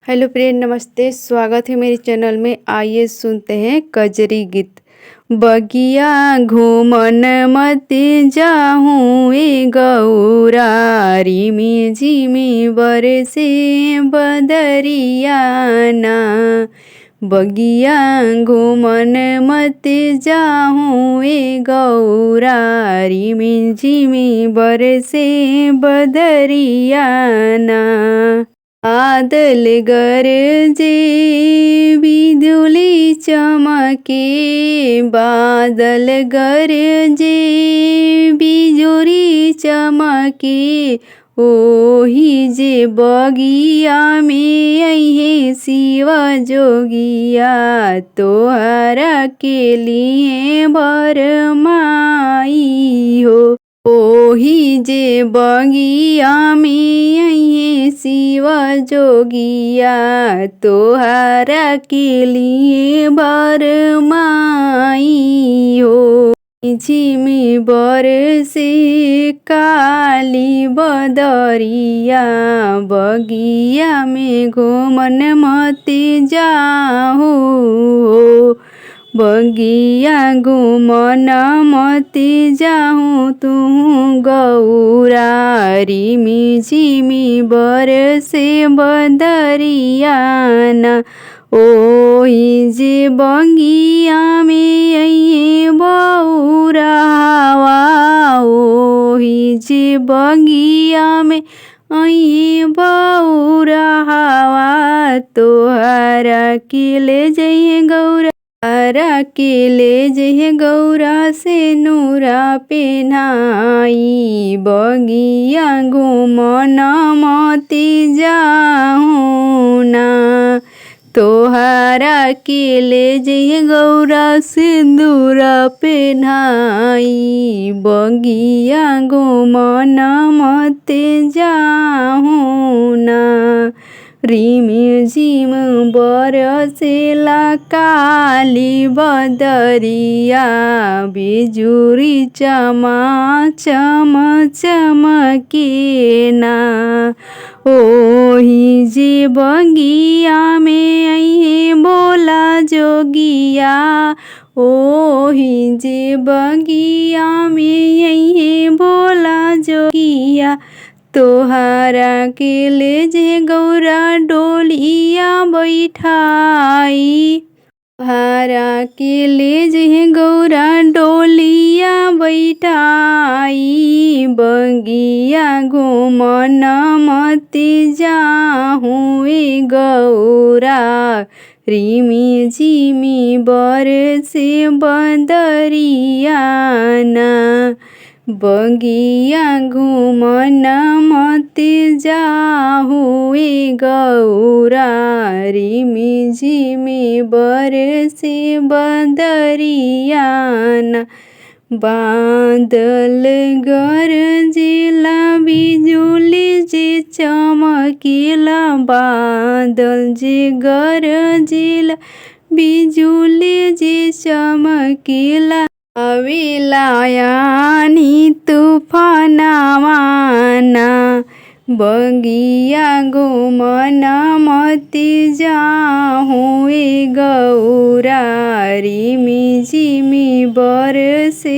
Hello friend, नमस्ते। स्वागत है मेरे चैनल में। आइए सुनते हैं कजरी गीत। बगिया घूमन मत जाहूँ ए गौरा, रिमी झिमी बरसे बदरिया ना। बगिया घूमन मत जाहूँ ए गौरा, रिमी झिमी बरसे बदरिया ना। बादल गरजे बिजुली चमके, बादल गरजे बिजुली चमके, ओही जे बगिया में अइहे शिव जोगिया, तोहरा के लिए बरमाई हो। ओही जे बगिया में अइहे शिव जोगिया, तोहरा के लिए बरमाई हो। झिमी बरसे काली बदरिया, बगिया में घूमन मत जाहू हो। बगिया घूमन मत जाहूँ तू गौरा, रिमी झिमी बरसे बदरिया ना। ओही जे बगिया में अइहे बौरा हवा, ओही जे बगिया में अइहे बौरा हवा, तोहरा के ले जइहे गौरा, तोहरा के ले जइहे गौरा से नूरा पेन्हाई। बगिया घूमन मत जाहूँ ना, तोहरा के ले जइहे गौरा सिंदूरा पेन्हाई। बगिया घूमन मत जाहूँ ना, रिमी झिम बरसेला काली बदरिया, बिजुरी चमा चम चमके ना। ओही जे बगिया में अइहे भोला जोगिया, ओही जे बगिया में अइहे भोला जोगिया, तोहरा के ले जे गौरा डोलिया बैठाई। तोहरा के ले जे गौरा डोलिया बैठाई। बगिया घूमन मत जाहूँ ए गौरा, रिमी झिमी बरसे बदरिया ना। बगिया घूमन मत जाहूँ ए गौरा, रिमी झिमी बरसे बदरिया ना। बादल गरजेला बिजुली जे चमकेला, बादल जे गरजेला बिजुली जे चमकेला, आवेला यानी तूफानवा ना। बगिया घूमन मत जाहूँ ए गौरा, रिमी झिमी बरसे